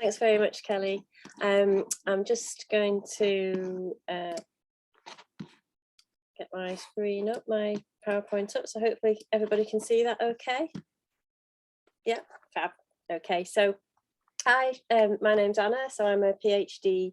Thanks very much, Kelly. I'm just going to get my screen up, my PowerPoint up, so hopefully everybody can see that okay. Yeah, fab. Okay, so hi, my name's Anna, so I'm a PhD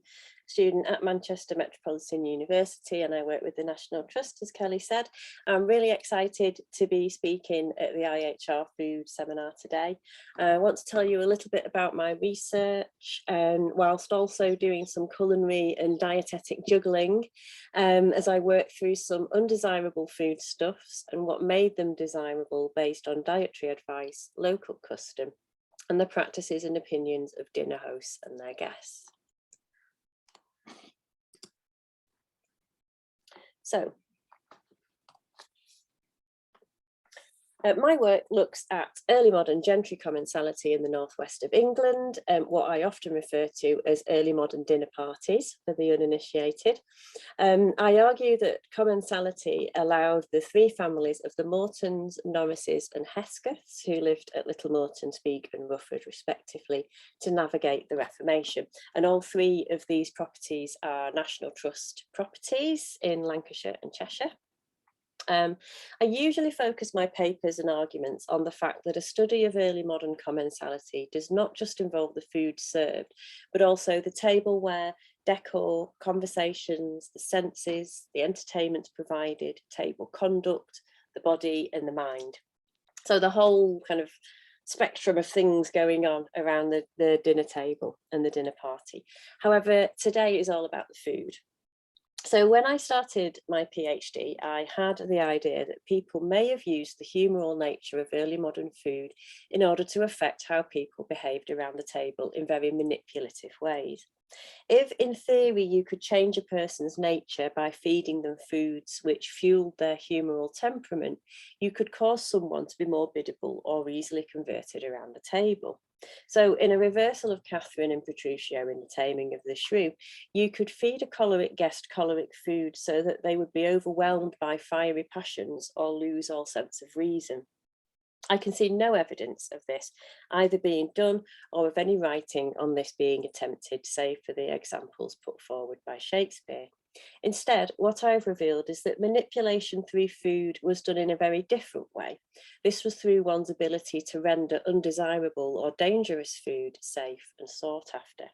student at Manchester Metropolitan University and I work with the National Trust, as Kelly said. I'm really excited to be speaking at the IHR Food Seminar today. I want to tell you a little bit about my research, whilst also doing some culinary and dietetic juggling as I work through some undesirable foodstuffs and what made them desirable based on dietary advice, local custom, and the practices and opinions of dinner hosts and their guests. So, my work looks at early modern gentry commensality in the northwest of England, what I often refer to as early modern dinner parties for the uninitiated. I argue that commensality allowed the three families of the Mortons, Norrises and Heskeths, who lived at Little Morton, Speke and Rufford respectively, to navigate the Reformation. And all three of these properties are National Trust properties in Lancashire and Cheshire. I usually focus my papers and arguments on the fact that a study of early modern commensality does not just involve the food served, but also the tableware, decor, conversations, the senses, the entertainments provided, table conduct, the body and the mind. So the whole kind of spectrum of things going on around the dinner table and the dinner party. However, today is all about the food. So when I started my PhD, I had the idea that people may have used the humoral nature of early modern food in order to affect how people behaved around the table in very manipulative ways. If in theory you could change a person's nature by feeding them foods which fueled their humoral temperament, you could cause someone to be more biddable or easily converted around the table. So in a reversal of Catherine and Petruchio in The Taming of the Shrew, you could feed a choleric guest choleric food so that they would be overwhelmed by fiery passions or lose all sense of reason. I can see no evidence of this either being done or of any writing on this being attempted, save for the examples put forward by Shakespeare. Instead, what I've revealed is that manipulation through food was done in a very different way. This was through one's ability to render undesirable or dangerous food safe and sought after.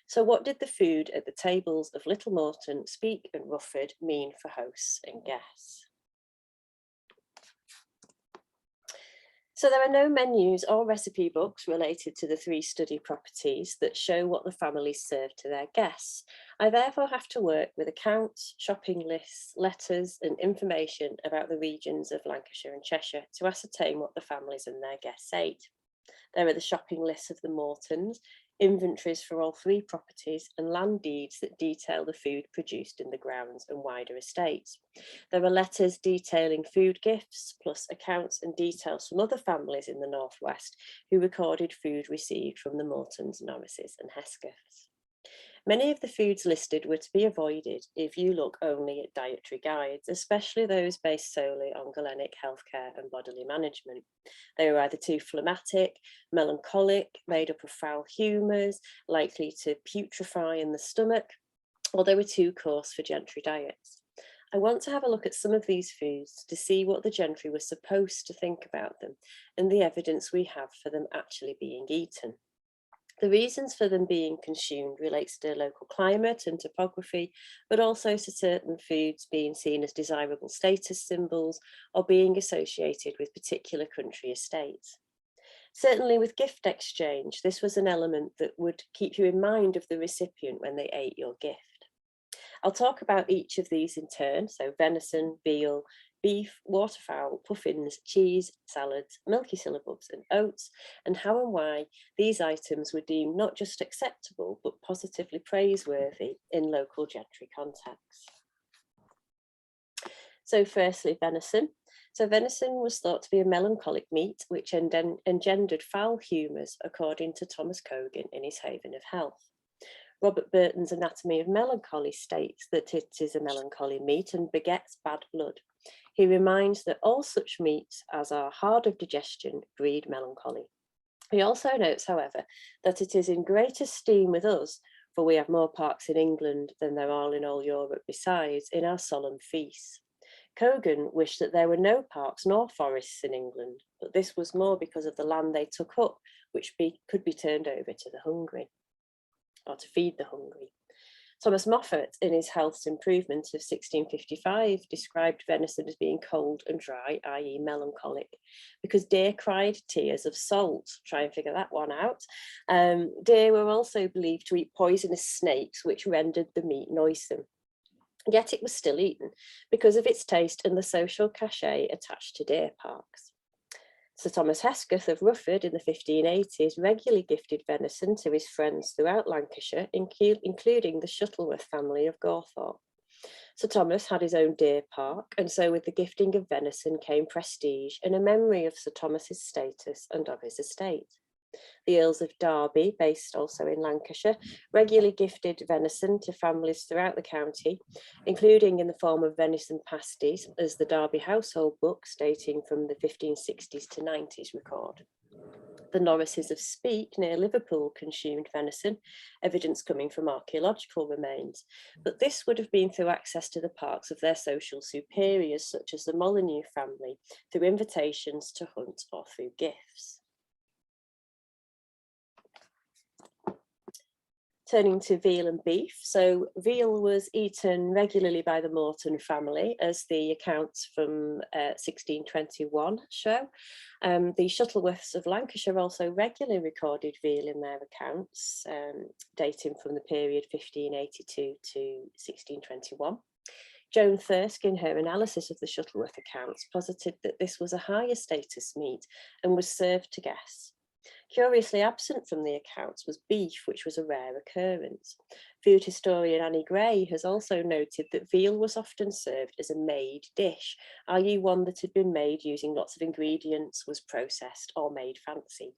So what did the food at the tables of Little Morton, Speke and Rufford mean for hosts and guests? So there are no menus or recipe books related to the three study properties that show what the families served to their guests. I therefore have to work with accounts, shopping lists, letters and information about the regions of Lancashire and Cheshire to ascertain what the families and their guests ate. There are the shopping lists of the Mortons, inventories for all three properties and land deeds that detail the food produced in the grounds and wider estates. There are letters detailing food gifts, plus accounts and details from other families in the northwest who recorded food received from the Mortons, Norrises and Heskeths. Many of the foods listed were to be avoided if you look only at dietary guides, especially those based solely on galenic healthcare and bodily management. They were either too phlegmatic, melancholic, made up of foul humours, likely to putrefy in the stomach, or they were too coarse for gentry diets. I want to have a look at some of these foods to see what the gentry were supposed to think about them and the evidence we have for them actually being eaten. The reasons for them being consumed relates to local climate and topography, but also to certain foods being seen as desirable status symbols or being associated with particular country estates. Certainly with gift exchange, this was an element that would keep you in mind of the recipient when they ate your gift. I'll talk about each of these in turn, so venison, veal, beef, waterfowl, puffins, cheese, salads, milky syllabubs and oats, and how and why these items were deemed not just acceptable, but positively praiseworthy in local gentry contexts. So firstly, venison. So venison was thought to be a melancholic meat, which engendered foul humours, according to Thomas Cogan in his Haven of Health. Robert Burton's Anatomy of Melancholy states that it is a melancholy meat and begets bad blood. He reminds that all such meats as are hard of digestion breed melancholy. He also notes, however, that it is in great esteem with us, for we have more parks in England than there are in all Europe besides, in our solemn feasts. Cogan wished that there were no parks nor forests in England, but this was more because of the land they took up, which could be turned over to the hungry, or to feed the hungry. Thomas Moffat, in his Health's Improvement of 1655, described venison as being cold and dry, i.e. melancholic, because deer cried tears of salt. Try and figure that one out. Deer were also believed to eat poisonous snakes, which rendered the meat noisome. Yet it was still eaten because of its taste and the social cachet attached to deer parks. Sir Thomas Hesketh of Rufford in the 1580s regularly gifted venison to his friends throughout Lancashire, including the Shuttleworth family of Gawthorpe. Sir Thomas had his own deer park, and so with the gifting of venison came prestige and a memory of Sir Thomas's status and of his estate. The Earls of Derby, based also in Lancashire, regularly gifted venison to families throughout the county, including in the form of venison pasties, as the Derby household books dating from the 1560s to 90s record. The Norrises of Speke near Liverpool consumed venison, evidence coming from archaeological remains, but this would have been through access to the parks of their social superiors, such as the Molyneux family, through invitations to hunt or through gifts. Turning to veal and beef. So veal was eaten regularly by the Morton family, as the accounts from 1621 show. The Shuttleworths of Lancashire also regularly recorded veal in their accounts, dating from the period 1582 to 1621. Joan Thirsk, in her analysis of the Shuttleworth accounts, posited that this was a higher status meat and was served to guests. Curiously absent from the accounts was beef, which was a rare occurrence. Food historian Annie Gray has also noted that veal was often served as a made dish, i.e. one that had been made using lots of ingredients, was processed or made fancy.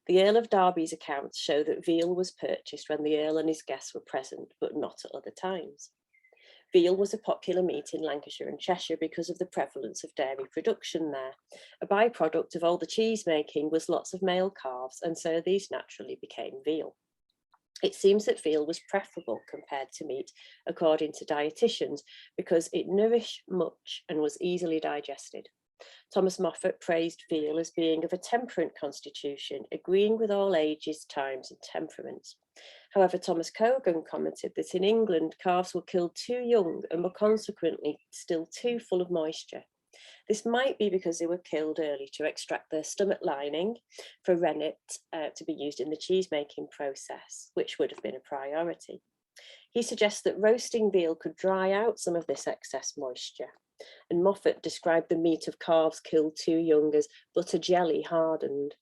The Earl of Derby's accounts show that veal was purchased when the Earl and his guests were present, but not at other times. Veal was a popular meat in Lancashire and Cheshire because of the prevalence of dairy production there. A byproduct of all the cheese making was lots of male calves, and so these naturally became veal. It seems that veal was preferable compared to meat, according to dietitians, because it nourished much and was easily digested. Thomas Moffat praised veal as being of a temperate constitution, agreeing with all ages, times, and temperaments. However, Thomas Cogan commented that in England, calves were killed too young and were consequently still too full of moisture. This might be because they were killed early to extract their stomach lining for rennet to be used in the cheese-making process, which would have been a priority. He suggests that roasting veal could dry out some of this excess moisture, and Moffat described the meat of calves killed too young as butter jelly hardened.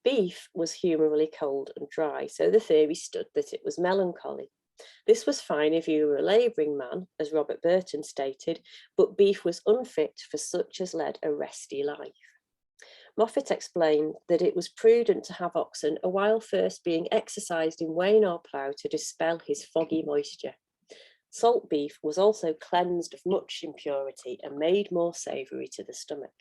Beef was humourally cold and dry, so the theory stood that it was melancholy. This was fine if you were a labouring man, as Robert Burton stated, but beef was unfit for such as led a resty life. Moffat explained that it was prudent to have oxen a while first being exercised in wain or plough to dispel his foggy moisture. Salt beef was also cleansed of much impurity and made more savoury to the stomach.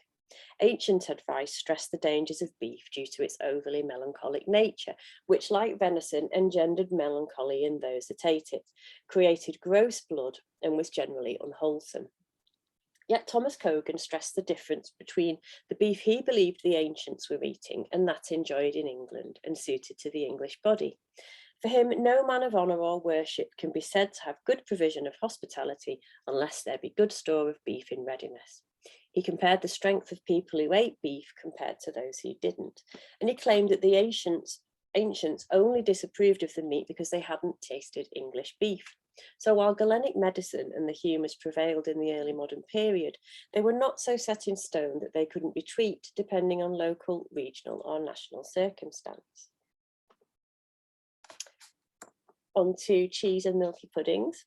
Ancient advice stressed the dangers of beef due to its overly melancholic nature, which, like venison, engendered melancholy in those that ate it, created gross blood, and was generally unwholesome. Yet Thomas Cogan stressed the difference between the beef he believed the ancients were eating and that enjoyed in England and suited to the English body. For him, no man of honour or worship can be said to have good provision of hospitality unless there be good store of beef in readiness. He compared the strength of people who ate beef compared to those who didn't, and he claimed that the ancients only disapproved of the meat because they hadn't tasted English beef. So while Galenic medicine and the humours prevailed in the early modern period, they were not so set in stone that they couldn't be tweaked depending on local, regional or national circumstance. On to cheese and milky puddings.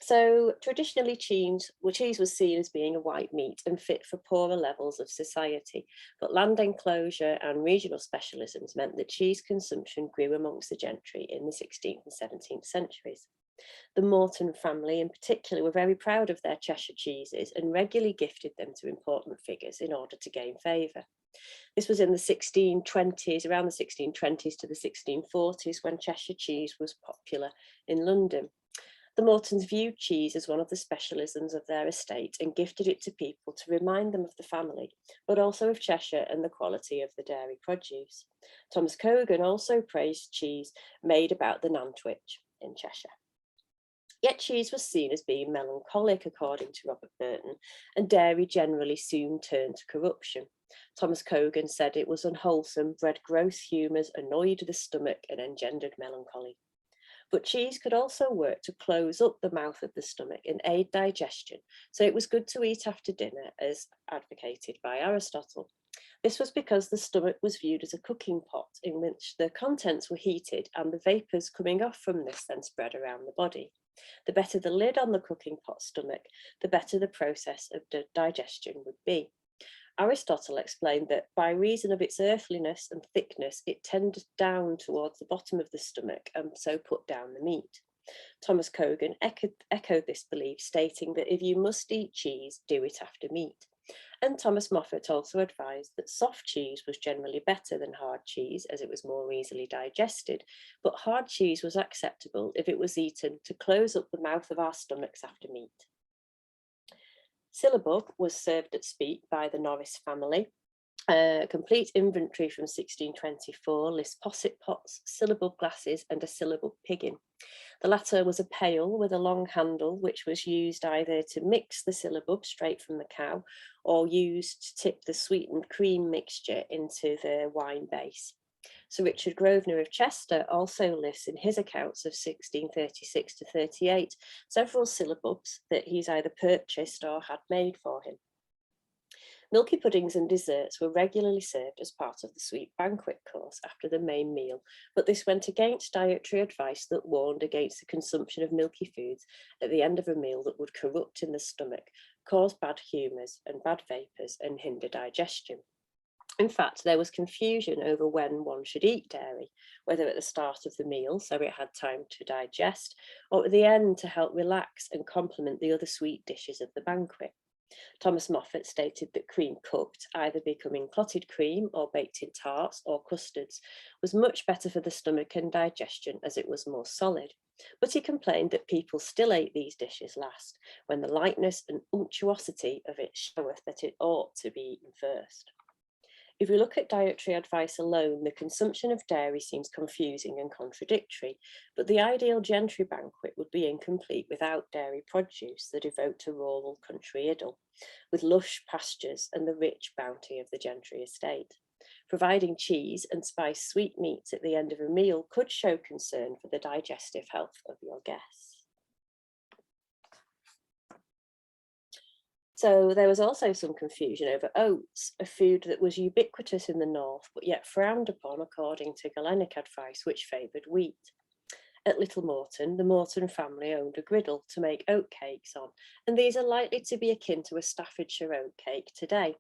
So traditionally cheese was seen as being a white meat and fit for poorer levels of society, but land enclosure and regional specialisms meant that cheese consumption grew amongst the gentry in the 16th and 17th centuries. The Morton family in particular were very proud of their Cheshire cheeses and regularly gifted them to important figures in order to gain favour. This was in the 1620s, around the 1620s to the 1640s, when Cheshire cheese was popular in London. The Mortons viewed cheese as one of the specialisms of their estate and gifted it to people to remind them of the family, but also of Cheshire and the quality of the dairy produce. Thomas Cogan also praised cheese made about the Nantwich in Cheshire. Yet cheese was seen as being melancholic, according to Robert Burton, and dairy generally soon turned to corruption. Thomas Cogan said it was unwholesome, bred gross humours, annoyed the stomach, and engendered melancholy. But cheese could also work to close up the mouth of the stomach and aid digestion, so it was good to eat after dinner, as advocated by Aristotle. This was because the stomach was viewed as a cooking pot in which the contents were heated and the vapours coming off from this then spread around the body. The better the lid on the cooking pot stomach, the better the process of digestion would be. Aristotle explained that by reason of its earthiness and thickness, it tended down towards the bottom of the stomach and so put down the meat. Thomas Cogan echoed this belief, stating that if you must eat cheese, do it after meat. And Thomas Moffat also advised that soft cheese was generally better than hard cheese as it was more easily digested, but hard cheese was acceptable if it was eaten to close up the mouth of our stomachs after meat. Syllabub was served at Speke by the Norris family. A complete inventory from 1624 lists posset pots, syllabub glasses, and a syllabub piggin. The latter was a pail with a long handle, which was used either to mix the syllabub straight from the cow or used to tip the sweetened cream mixture into the wine base. Sir Richard Grosvenor of Chester also lists in his accounts of 1636 to 38 several syllabubs that he's either purchased or had made for him. Milky puddings and desserts were regularly served as part of the sweet banquet course after the main meal, but this went against dietary advice that warned against the consumption of milky foods at the end of a meal that would corrupt in the stomach, cause bad humours and bad vapours, and hinder digestion. In fact, there was confusion over when one should eat dairy, whether at the start of the meal, so it had time to digest, or at the end to help relax and complement the other sweet dishes of the banquet. Thomas Moffat stated that cream cooked, either becoming clotted cream or baked in tarts or custards, was much better for the stomach and digestion as it was more solid. But he complained that people still ate these dishes last, when the lightness and unctuosity of it showeth that it ought to be eaten first. If we look at dietary advice alone, the consumption of dairy seems confusing and contradictory, but the ideal gentry banquet would be incomplete without dairy produce that evoked a rural country idyll, with lush pastures and the rich bounty of the gentry estate. Providing cheese and spiced sweetmeats at the end of a meal could show concern for the digestive health of your guests. So there was also some confusion over oats, a food that was ubiquitous in the north, but yet frowned upon according to Galenic advice, which favoured wheat. At Little Morton, the Morton family owned a griddle to make oat cakes on, and these are likely to be akin to a Staffordshire oat cake today.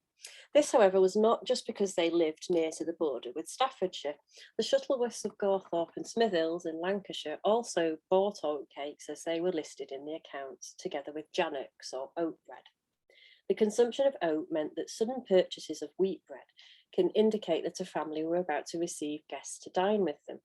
This, however, was not just because they lived near to the border with Staffordshire. The Shuttleworths of Gawthorpe and Smithills in Lancashire also bought oat cakes as they were listed in the accounts, together with jannocks or oat bread. The consumption of oat meant that sudden purchases of wheat bread can indicate that a family were about to receive guests to dine with them.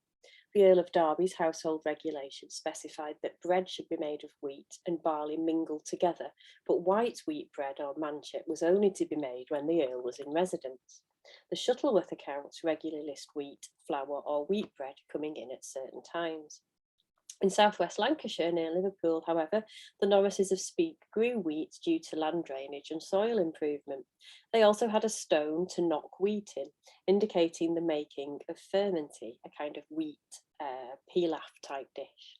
The Earl of Derby's household regulations specified that bread should be made of wheat and barley mingled together, but white wheat bread or manchet was only to be made when the Earl was in residence. The Shuttleworth accounts regularly list wheat, flour or wheat bread coming in at certain times. In southwest Lancashire, near Liverpool, however, the Norrises of Speke grew wheat due to land drainage and soil improvement. They also had a stone to knock wheat in, indicating the making of fermenty, a kind of wheat pilaf type dish.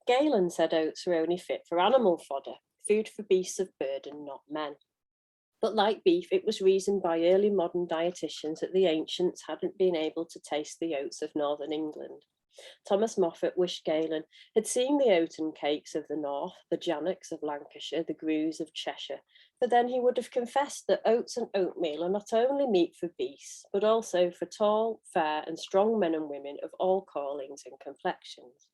Galen said oats were only fit for animal fodder, food for beasts of burden, not men. But like beef, it was reasoned by early modern dietitians that the ancients hadn't been able to taste the oats of northern England. Thomas Moffat wished Galen had seen the oaten cakes of the north, the jannocks of Lancashire, the grews of Cheshire, for then he would have confessed that oats and oatmeal are not only meat for beasts, but also for tall, fair and strong men and women of all callings and complexions.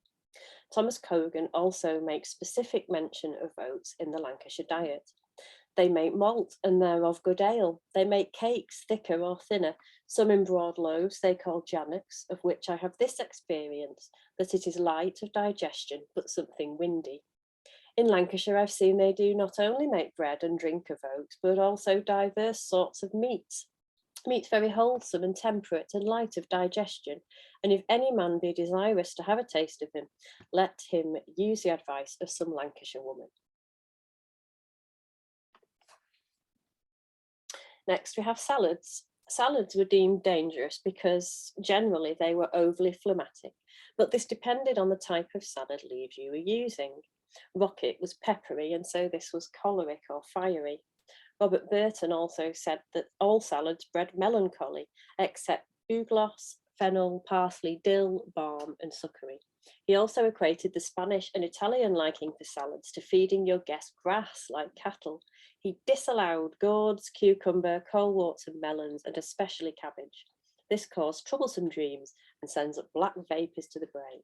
Thomas Cogan also makes specific mention of oats in the Lancashire diet. They make malt and they're of good ale. They make cakes thicker or thinner, some in broad loaves they call jannocks, of which I have this experience, that it is light of digestion, but something windy. In Lancashire, I've seen they do not only make bread and drink of oats, but also diverse sorts of meats. Meat very wholesome and temperate and light of digestion, and if any man be desirous to have a taste of him, let him use the advice of some Lancashire woman. Next, we have salads. Salads were deemed dangerous because generally they were overly phlegmatic, but this depended on the type of salad leaves you were using. Rocket was peppery, and so this was choleric or fiery. Robert Burton also said that all salads bred melancholy, except bugloss, fennel, parsley, dill, balm, and succory. He also equated the Spanish and Italian liking for salads to feeding your guests grass like cattle. He disallowed gourds, cucumber, coleworts, and melons, and especially cabbage. This caused troublesome dreams and sends up black vapours to the brain.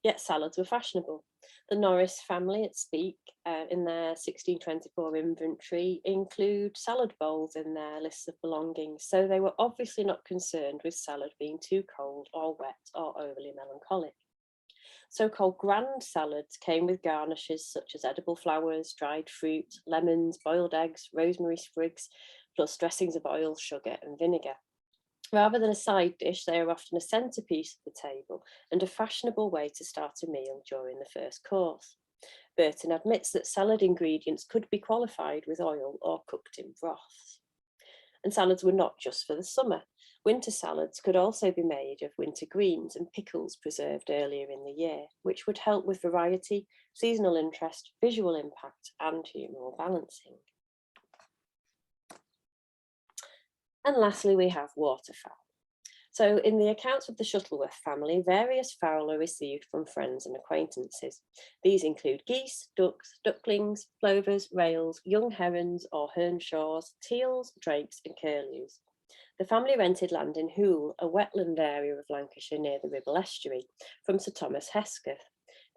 Yet salads were fashionable. The Norris family at Speke, in their 1624 inventory, include salad bowls in their lists of belongings, so they were obviously not concerned with salad being too cold or wet or overly melancholic. So-called grand salads came with garnishes such as edible flowers, dried fruit, lemons, boiled eggs, rosemary sprigs, plus dressings of oil, sugar, and vinegar. Rather than a side dish, they are often a centrepiece of the table and a fashionable way to start a meal during the first course. Burton admits that salad ingredients could be qualified with oil or cooked in broths. And salads were not just for the summer. Winter salads could also be made of winter greens and pickles preserved earlier in the year, which would help with variety, seasonal interest, visual impact, and humoral balancing. And lastly, we have waterfowl. So in the accounts of the Shuttleworth family, various fowl are received from friends and acquaintances. These include geese, ducks, ducklings, plovers, rails, young herons or hernshaws, teals, drakes, and curlews. The family rented land in Hoole, a wetland area of Lancashire near the Ribble estuary, from Sir Thomas Hesketh.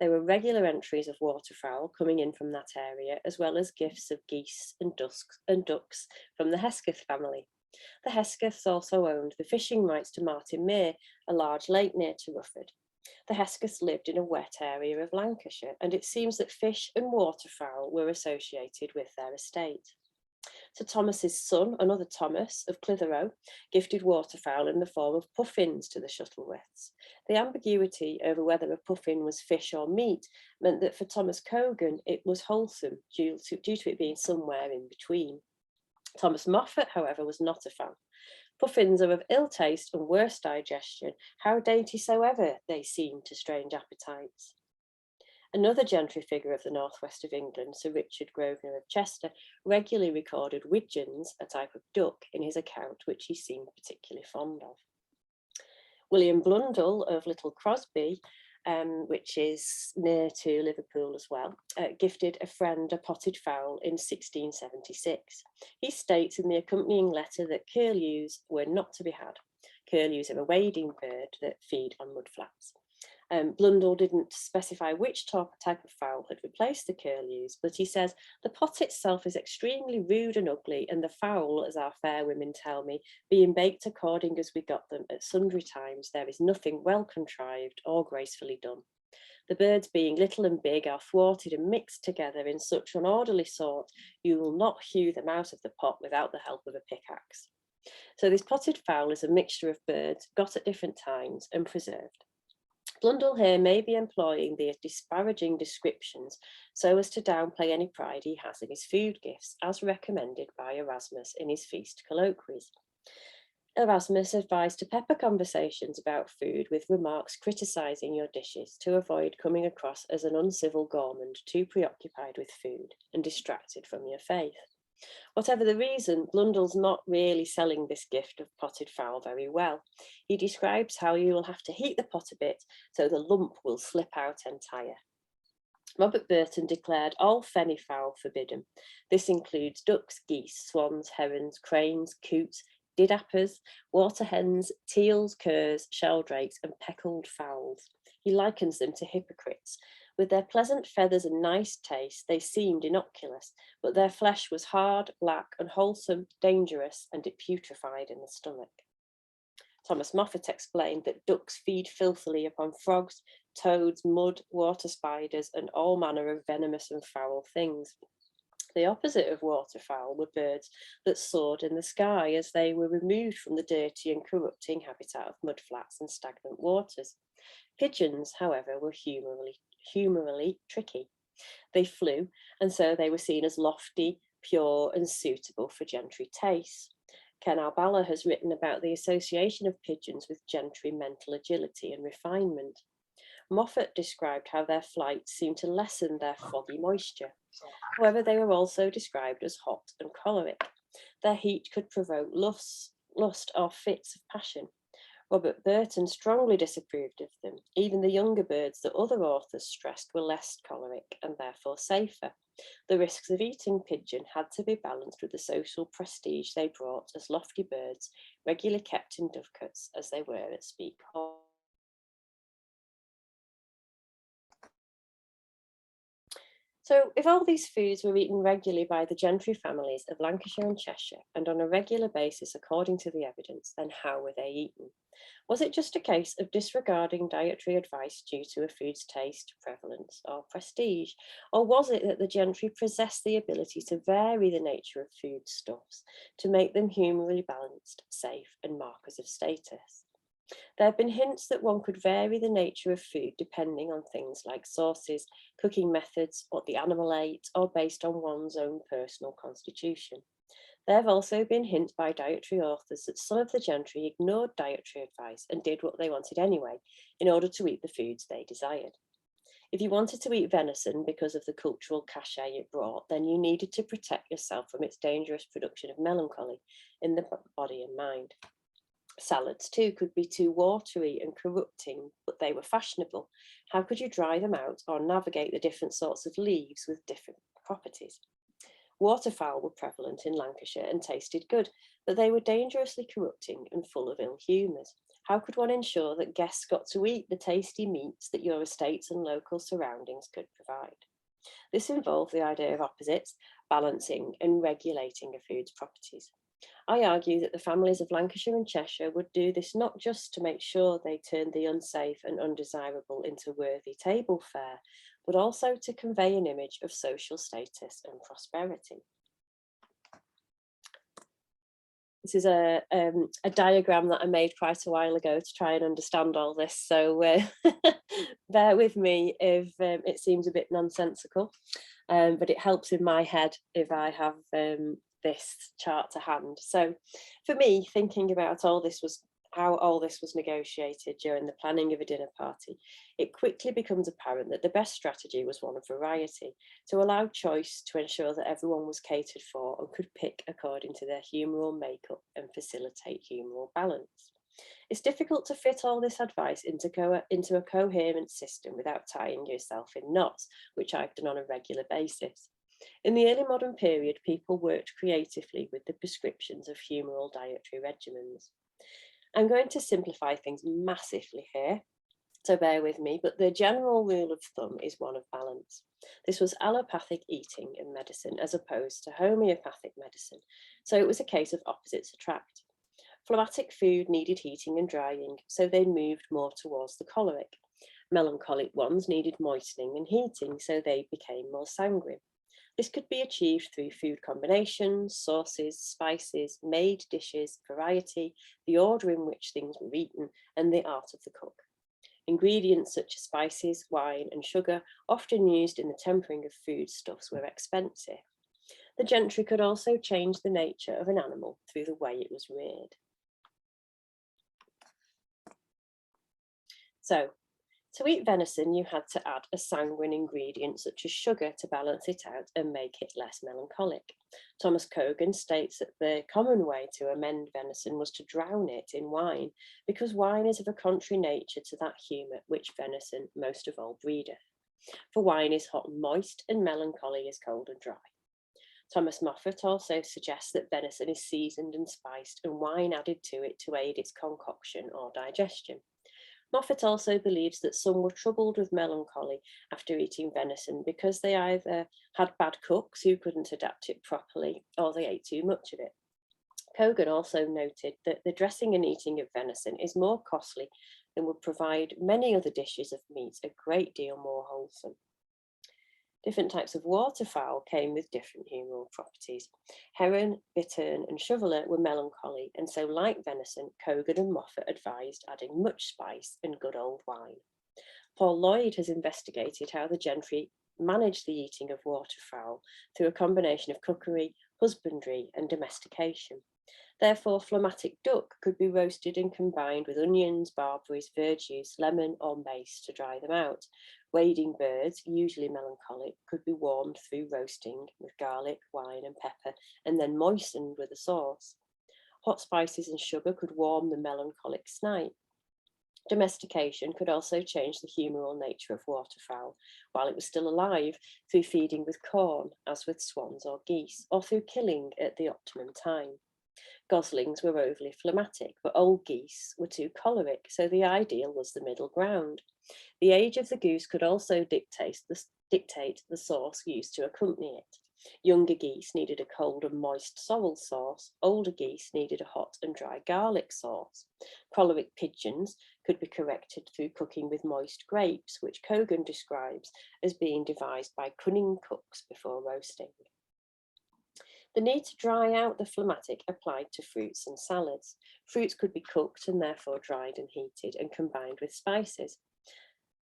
There were regular entries of waterfowl coming in from that area, as well as gifts of geese and ducks from the Hesketh family. The Heskeths also owned the fishing rights to Martin Mere, a large lake near to Rufford. The Heskeths lived in a wet area of Lancashire, and it seems that fish and waterfowl were associated with their estate. Sir Thomas's son, another Thomas of Clitheroe, gifted waterfowl in the form of puffins to the Shuttleworths. The ambiguity over whether a puffin was fish or meat meant that for Thomas Cogan it was wholesome due to it being somewhere in between. Thomas Moffat, however, was not a fan. Puffins are of ill taste and worse digestion, how dainty soever they seem to strange appetites. Another gentry figure of the northwest of England, Sir Richard Grosvenor of Chester, regularly recorded widgeons, a type of duck, in his account, which he seemed particularly fond of. William Blundell of Little Crosby, which is near to Liverpool as well, gifted a friend a potted fowl in 1676. He states in the accompanying letter that curlews were not to be had. Curlews are a wading bird that feed on mudflats. Blundell didn't specify which type of fowl had replaced the curlews, but he says, the pot itself is extremely rude and ugly, and the fowl, as our fair women tell me, being baked according as we got them at sundry times, there is nothing well contrived or gracefully done. The birds being little and big are thwarted and mixed together in such an orderly sort, you will not hew them out of the pot without the help of a pickaxe. So this potted fowl is a mixture of birds got at different times and preserved. Blundell here may be employing the disparaging descriptions so as to downplay any pride he has in his food gifts, as recommended by Erasmus in his Feast Colloquies. Erasmus advised to pepper conversations about food with remarks criticising your dishes to avoid coming across as an uncivil gourmand too preoccupied with food and distracted from your faith. Whatever the reason, Blundell's not really selling this gift of potted fowl very well. He describes how you will have to heat the pot a bit so the lump will slip out entire. Robert Burton declared all fenny fowl forbidden. This includes ducks, geese, swans, herons, cranes, coots, didappers, water hens, teals, curs, sheldrakes, and peckled fowls. He likens them to hypocrites. With their pleasant feathers and nice taste, they seemed innocuous, but their flesh was hard, black, unwholesome, dangerous, and it putrefied in the stomach. Thomas Moffat explained that ducks feed filthily upon frogs, toads, mud, water spiders, and all manner of venomous and foul things. The opposite of waterfowl were birds that soared in the sky as they were removed from the dirty and corrupting habitat of mudflats and stagnant waters. Pigeons, however, were humorally tricky. They flew, and so they were seen as lofty, pure, and suitable for gentry tastes. Ken Albala has written about the association of pigeons with gentry mental agility and refinement. Moffat described how their flight seemed to lessen their foggy moisture. However, they were also described as hot and choleric. Their heat could provoke lust or fits of passion. Robert Burton strongly disapproved of them. Even the younger birds that other authors stressed were less choleric and therefore safer. The risks of eating pigeon had to be balanced with the social prestige they brought as lofty birds, regularly kept in dovecotes as they were at Speke Hall. So if all these foods were eaten regularly by the gentry families of Lancashire and Cheshire and on a regular basis according to the evidence, then how were they eaten? Was it just a case of disregarding dietary advice due to a food's taste, prevalence or prestige? Or was it that the gentry possessed the ability to vary the nature of foodstuffs to make them humorally balanced, safe and markers of status? There have been hints that one could vary the nature of food depending on things like sauces, cooking methods, what the animal ate, or based on one's own personal constitution. There have also been hints by dietary authors that some of the gentry ignored dietary advice and did what they wanted anyway, in order to eat the foods they desired. If you wanted to eat venison because of the cultural cachet it brought, then you needed to protect yourself from its dangerous production of melancholy in the body and mind. Salads too could be too watery and corrupting, but they were fashionable. How could you dry them out or navigate the different sorts of leaves with different properties? Waterfowl were prevalent in Lancashire and tasted good, but they were dangerously corrupting and full of ill humours. How could one ensure that guests got to eat the tasty meats that your estates and local surroundings could provide? This involved the idea of opposites, balancing and regulating a food's properties. I argue that the families of Lancashire and Cheshire would do this not just to make sure they turned the unsafe and undesirable into worthy table fare, but also to convey an image of social status and prosperity. This is a diagram that I made quite a while ago to try and understand all this, so bear with me if it seems a bit nonsensical, but it helps in my head if I have this chart to hand. So for me, thinking about how all this was negotiated during the planning of a dinner party, it quickly becomes apparent that the best strategy was one of variety, to allow choice to ensure that everyone was catered for and could pick according to their humoral makeup and facilitate humoral balance. It's difficult to fit all this advice into a coherent system without tying yourself in knots, which I've done on a regular basis. In the early modern period, people worked creatively with the prescriptions of humoral dietary regimens. I'm going to simplify things massively here, so bear with me, but the general rule of thumb is one of balance. This was allopathic eating and medicine as opposed to homeopathic medicine, so it was a case of opposites attract. Phlegmatic food needed heating and drying, so they moved more towards the choleric. Melancholic ones needed moistening and heating, so they became more sanguine. This could be achieved through food combinations, sauces, spices, made dishes, variety, the order in which things were eaten, and the art of the cook. Ingredients such as spices, wine, and sugar, often used in the tempering of foodstuffs, were expensive. The gentry could also change the nature of an animal through the way it was reared. So, to eat venison, you had to add a sanguine ingredient such as sugar to balance it out and make it less melancholic. Thomas Cogan states that the common way to amend venison was to drown it in wine, because wine is of a contrary nature to that humour which venison most of all breedeth. For wine is hot and moist, and melancholy is cold and dry. Thomas Moffat also suggests that venison is seasoned and spiced, and wine added to it to aid its concoction or digestion. Moffat also believes that some were troubled with melancholy after eating venison because they either had bad cooks who couldn't adapt it properly or they ate too much of it. Kogan also noted that the dressing and eating of venison is more costly and would provide many other dishes of meat a great deal more wholesome. Different types of waterfowl came with different humoral properties. Heron, bittern and shoveler were melancholy, and so like venison, Kogan and Moffat advised adding much spice and good old wine. Paul Lloyd has investigated how the gentry managed the eating of waterfowl through a combination of cookery, husbandry and domestication. Therefore, phlegmatic duck could be roasted and combined with onions, barberries, verjuice, lemon or mace to dry them out. Wading birds, usually melancholic, could be warmed through roasting with garlic, wine and pepper, and then moistened with a sauce. Hot spices and sugar could warm the melancholic snipe. Domestication could also change the humoral nature of waterfowl while it was still alive through feeding with corn, as with swans or geese, or through killing at the optimum time. Goslings were overly phlegmatic, but old geese were too choleric, so the ideal was the middle ground. The age of the goose could also dictate the sauce used to accompany it. Younger geese needed a cold and moist sorrel sauce. Older geese needed a hot and dry garlic sauce. Choleric pigeons could be corrected through cooking with moist grapes, which Kogan describes as being devised by cunning cooks before roasting. The need to dry out the phlegmatic applied to fruits and salads. Fruits could be cooked and therefore dried and heated and combined with spices.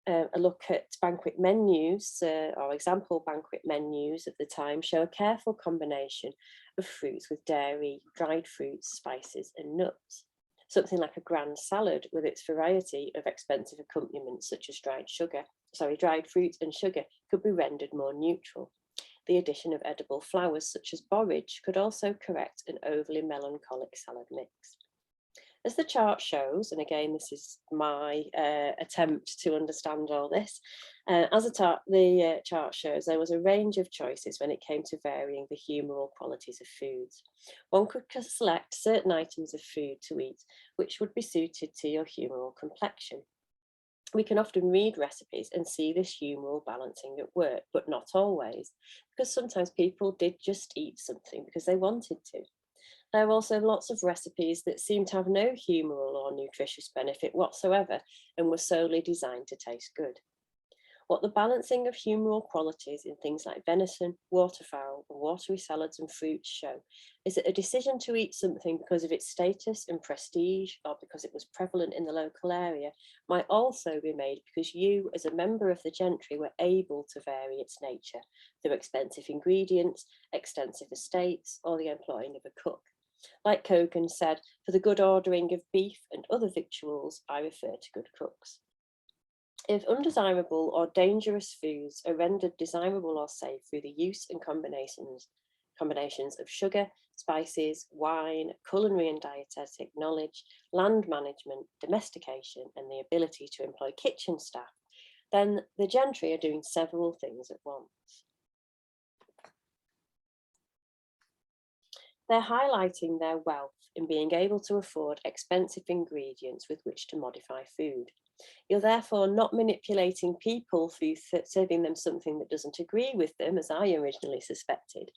A look at banquet menus or example banquet menus of the time show a careful combination of fruits with dairy, dried fruits, spices and nuts. Something like a grand salad with its variety of expensive accompaniments such as dried fruit and sugar could be rendered more neutral. The addition of edible flowers such as borage could also correct an overly melancholic salad mix. As the chart shows, and again this is my attempt to understand all this, the chart shows there was a range of choices when it came to varying the humoral qualities of foods. One could select certain items of food to eat which would be suited to your humoral complexion. We can often read recipes and see this humoral balancing at work, but not always, because sometimes people did just eat something because they wanted to. There are also lots of recipes that seem to have no humoral or nutritious benefit whatsoever and were solely designed to taste good. What the balancing of humoral qualities in things like venison, waterfowl, and watery salads and fruits show is that a decision to eat something because of its status and prestige or because it was prevalent in the local area might also be made because you, as a member of the gentry, were able to vary its nature through expensive ingredients, extensive estates, or the employing of a cook. Like Kogan said, for the good ordering of beef and other victuals, I refer to good cooks. If undesirable or dangerous foods are rendered desirable or safe through the use and combinations of sugar, spices, wine, culinary and dietetic knowledge, land management, domestication, and the ability to employ kitchen staff, then the gentry are doing several things at once. They're highlighting their wealth in being able to afford expensive ingredients with which to modify food. You're therefore not manipulating people through serving them something that doesn't agree with them, as I originally suspected.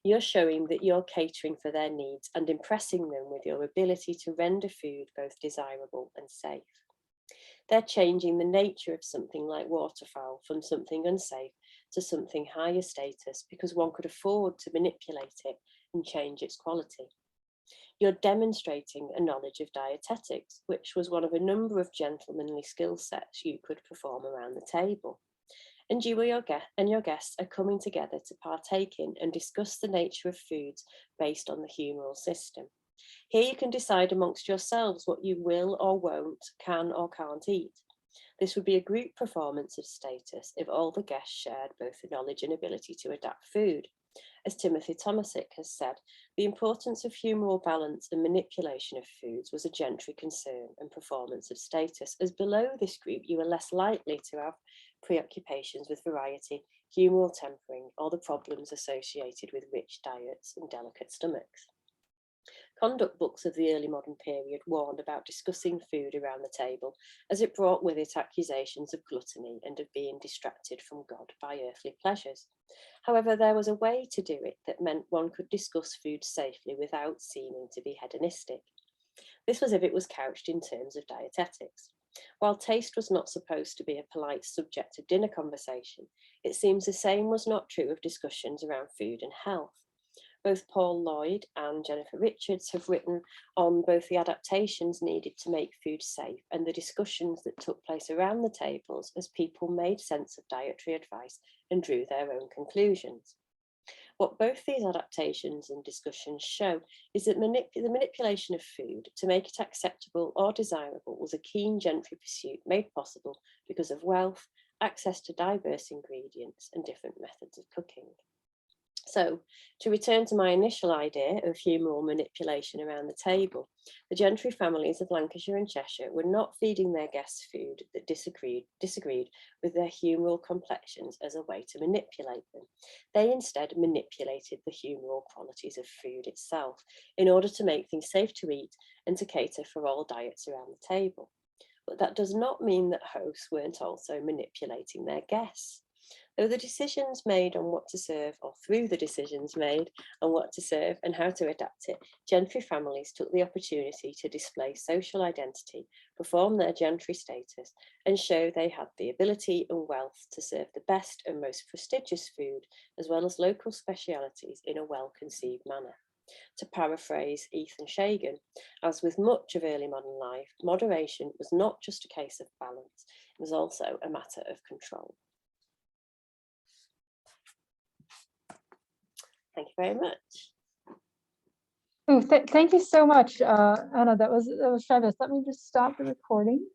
You're showing that you're catering for their needs and impressing them with your ability to render food both desirable and safe. They're changing the nature of something like waterfowl from something unsafe to something higher status because one could afford to manipulate it and change its quality. You're demonstrating a knowledge of dietetics, which was one of a number of gentlemanly skill sets you could perform around the table. And you and your guests are coming together to partake in and discuss the nature of foods based on the humoral system. Here you can decide amongst yourselves what you will or won't, can or can't eat. This would be a group performance of status if all the guests shared both the knowledge and ability to adapt food. As Timothy Tomasic has said, the importance of humoral balance and manipulation of foods was a gentry concern and performance of status, as below this group you are less likely to have preoccupations with variety, humoral tempering, or the problems associated with rich diets and delicate stomachs. Conduct books of the early modern period warned about discussing food around the table, as it brought with it accusations of gluttony and of being distracted from God by earthly pleasures. However, there was a way to do it that meant one could discuss food safely without seeming to be hedonistic. This was if it was couched in terms of dietetics. While taste was not supposed to be a polite subject of dinner conversation, it seems the same was not true of discussions around food and health. Both Paul Lloyd and Jennifer Richards have written on both the adaptations needed to make food safe and the discussions that took place around the tables as people made sense of dietary advice and drew their own conclusions. What both these adaptations and discussions show is that the manipulation of food to make it acceptable or desirable was a keen Gentry pursuit made possible because of wealth, access to diverse ingredients and different methods of cooking. So, to return to my initial idea of humoral manipulation around the table, the Gentry families of Lancashire and Cheshire were not feeding their guests food that disagreed with their humoral complexions as a way to manipulate them. They instead manipulated the humoral qualities of food itself in order to make things safe to eat and to cater for all diets around the table. But that does not mean that hosts weren't also manipulating their guests. Though the decisions made on what to serve, or through the decisions made on what to serve and how to adapt it, Gentry families took the opportunity to display social identity, perform their Gentry status, and show they had the ability and wealth to serve the best and most prestigious food, as well as local specialities in a well-conceived manner. To paraphrase Ethan Shagan, as with much of early modern life, moderation was not just a case of balance, it was also a matter of control. Thank you very much. Oh, thank you so much, Anna. That was fabulous. Let me just stop the recording.